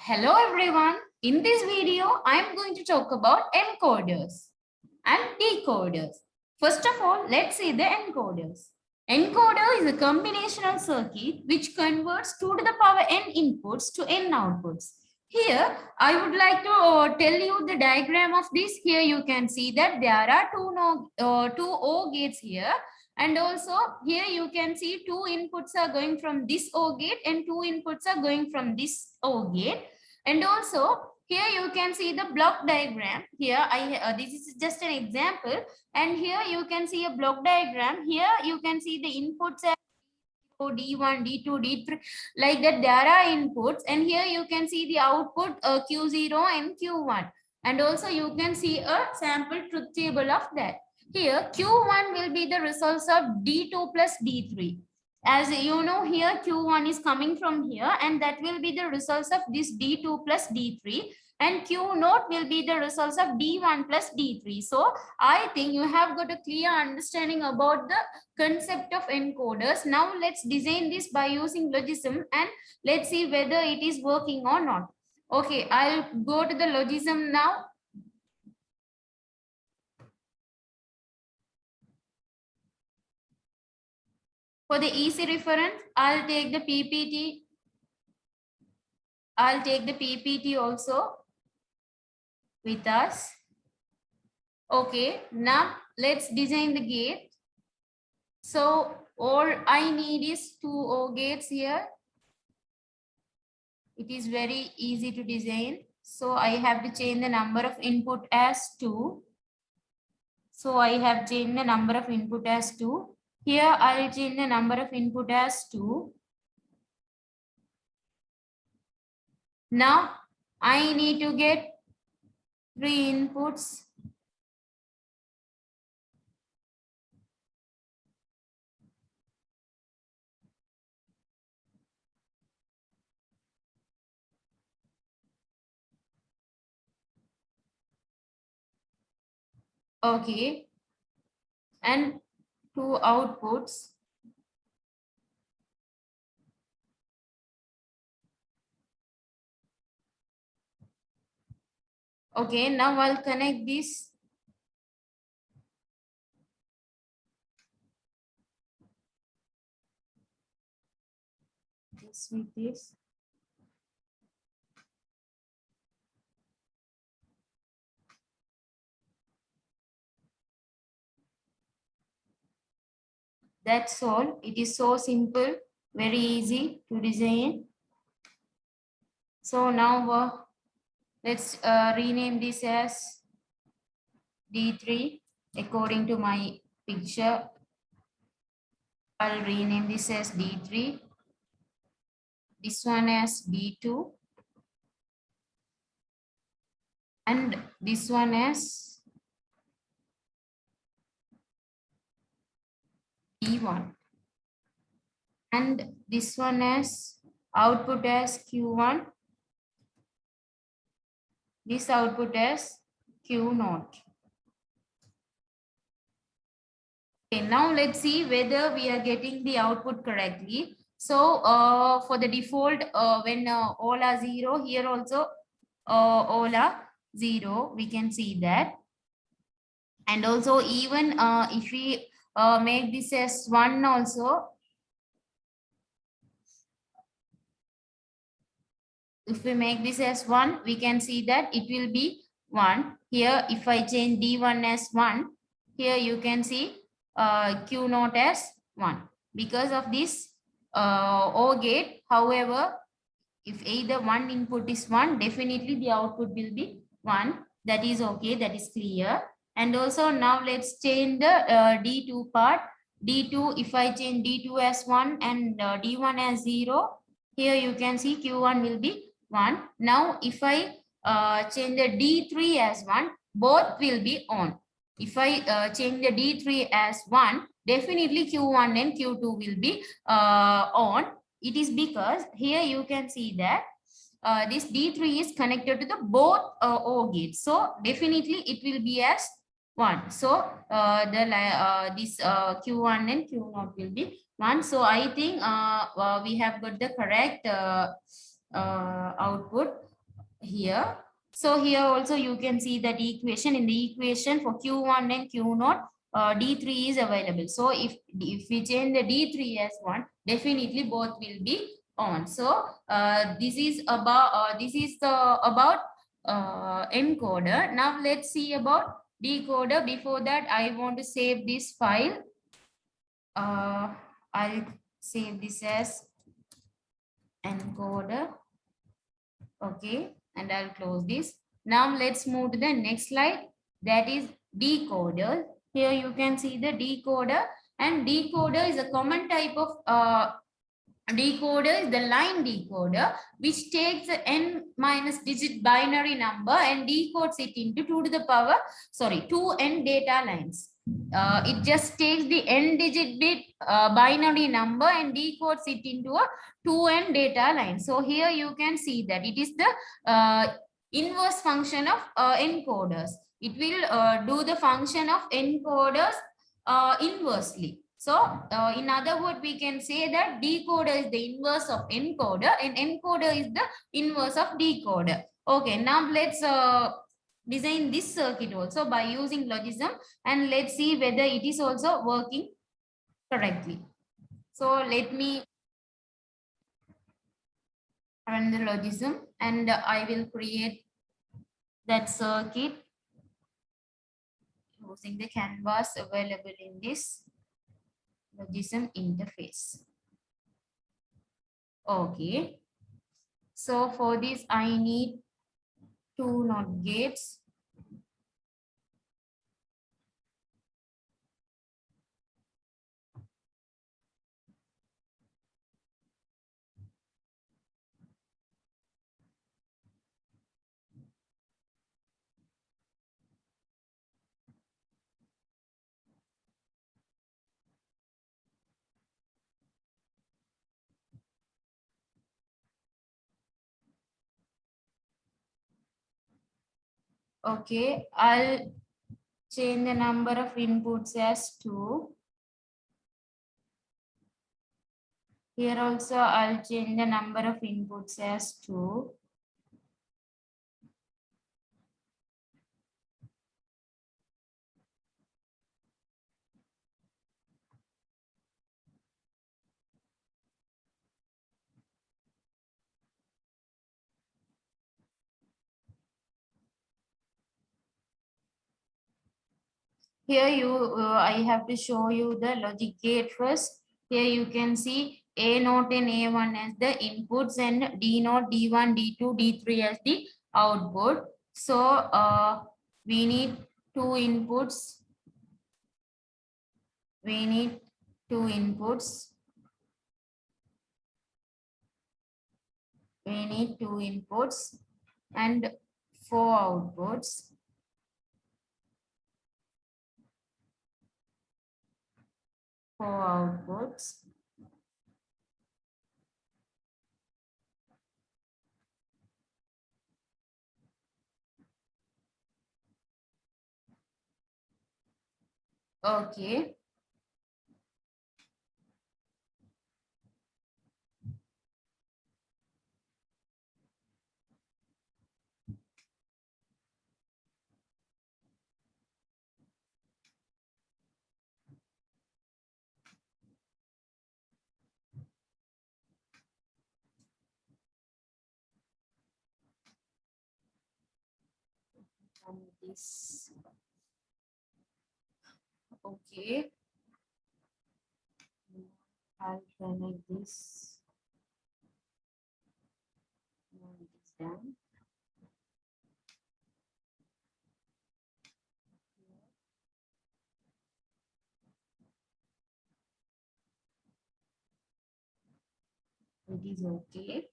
Hello everyone. In this video, I am going to talk about encoders and decoders. First of all, let's see the encoders. Encoder is a combinational circuit which converts 2 to the power n inputs to n outputs. Here, I would like to tell you the diagram of this. Here you can see that there are two O gates here. And also here you can see two inputs are going from this O gate and two inputs are going from this O gate. And also here you can see the block diagram. Here this is just an example. And here you can see a block diagram. Here you can see the inputs are D1, D2, D3, like that there are inputs. And here you can see the output Q0 and Q1. And also you can see a sample truth table of that. Here Q1 will be the results of D2 plus D3. As you know, here Q1 is coming from here, and that will be the results of this D2 plus D3. And Q naught will be the results of D1 plus D3. So I think you have got a clear understanding about the concept of encoders. Now let's design this by using logism and let's see whether it is working or not. Okay, I'll go to the logism now. For the easy reference, I'll take the PPT. I'll take the PPT also with us. Okay, now let's design the gate. So all I need is two O gates here. It is very easy to design. So I have to change the number of input as 2. So I have changed the number of input as 2. Here I'll change the number of input as 2. Now I need to get 3 inputs. Okay. And 2 outputs. Okay, now I'll connect this. Just with this. That's all. It is so simple, very easy to design. So now let's rename this as D3 according to my picture. I'll rename this as D3. This one as D2. And this one as D1. And this one as output as Q1. This output as Q0. Okay, now let's see whether we are getting the output correctly. So for the default, when all are 0, here also all are 0, we can see that. And also even if we make this as 1 also, if we make this as 1, we can see that it will be 1. Here, if I change D1 as 1, here you can see Q0 as 1. Because of this O gate, however, if either one input is 1, definitely the output will be 1. That is okay, that is clear. And also now let's change the D2 part. D2, if I change D2 as 1 and D1 as 0, here you can see Q1 will be 1. Now if I change the D3 as 1, both will be on. If I change the D3 as 1, definitely Q1 and Q2 will be on. It is because here you can see that this D3 is connected to the both O gates. So definitely it will be as 1. So this Q1 and Q0 will be 1. So I think we have got the correct output. here. So here also you can see that equation. In the equation for Q1 and Q0, D3 is available. So if we change the D3 as 1, definitely both will be on. So this is about encoder. Now let's see about decoder. Before that, I want to save this file. I'll save this as encoder. Okay, and I'll close this. Now let's move to the next slide, that is decoder. Here you can see the decoder, and decoder is a common type of decoder is the line decoder, which takes the n minus digit binary number and decodes it into 2n data lines. It just takes the n digit bit binary number and decodes it into a 2n data line. So here you can see that it is the inverse function of encoders. It will do the function of encoders inversely. So in other words, we can say that decoder is the inverse of encoder and encoder is the inverse of decoder. Okay, now let's design this circuit also by using logism, and let's see whether it is also working correctly. So let me run the logism and I will create that circuit using the canvas available in this logism interface. Okay, so for this I need 2 NOT gates. Okay, I'll change the number of inputs as 2. Here also I'll change the number of inputs as 2. Here I have to show you the logic gate first. Here you can see A0 and A1 as the inputs and D0, D1, D2, D3 as the output. So we need 2 inputs. We need 2 inputs. We need 2 inputs and 4 outputs. 4 outputs. Okay. And this. Okay. I'll connect this. Now it is done. It is okay.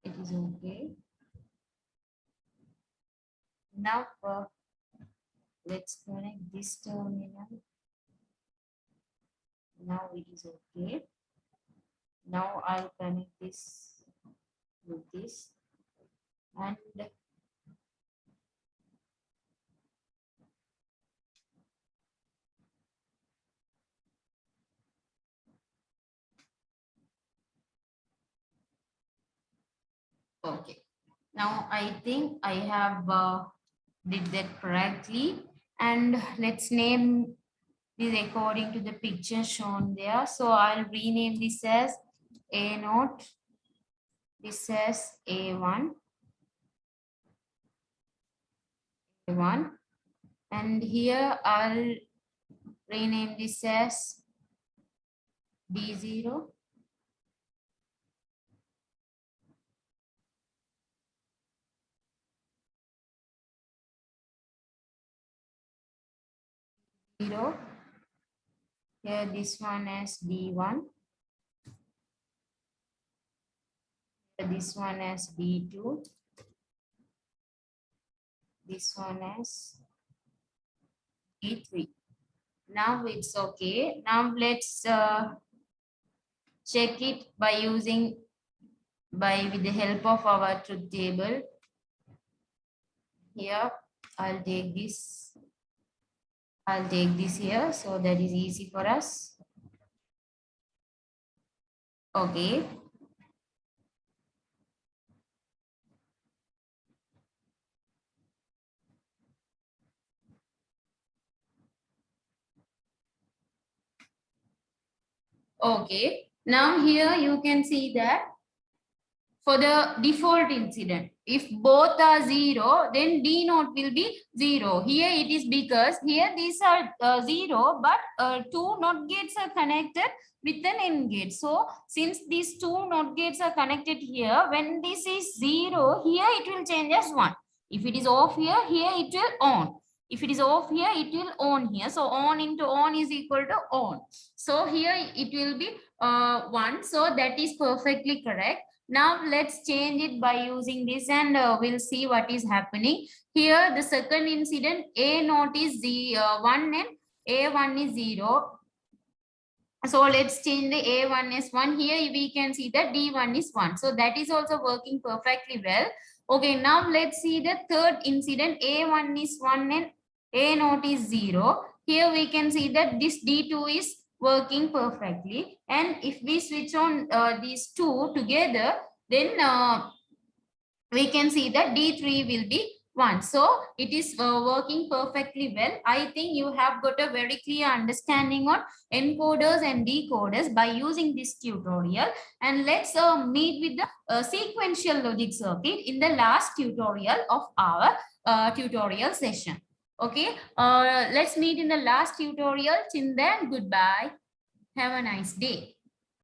It is okay. Now let's connect this terminal. Now it is okay. Now I'll connect this with this, and Okay. Now I think I have did that correctly. And let's name this according to the picture shown there. So I'll rename this as A0. This as A1. A1. And here I'll rename this as D0. Here this one as D1. Here this one as D2. This one as D3. Now it's okay. Now let's check it by with the help of our truth table. Here I'll take this here, so that is easy for us. Okay. Okay. Now here you can see that for the default incident, if both are 0, then D naught will be 0. Here it is because here these are 0, but 2 NOT gates are connected with an AND gate. So since these 2 NOT gates are connected here, when this is 0, here it will change as 1. If it is off here, here it will on. If it is off here, it will on here. So on into on is equal to on. So here it will be 1. So that is perfectly correct. Now let's change it by using this, and we'll see what is happening. Here the second incident, A0 is 1 and A1 is 0. So let's change the A1 as 1. Here we can see that D1 is 1. So that is also working perfectly well. Okay, now let's see the third incident. A1 is 1 and A0 is 0. Here we can see that this D2 is working perfectly. And if we switch on these two together, then we can see that D3 will be 1. So it is working perfectly well. I think you have got a very clear understanding on encoders and decoders by using this tutorial. And let's meet with the sequential logic circuit in the last tutorial of our tutorial session. Okay, let's meet in the last tutorial. Till then, goodbye. Have a nice day.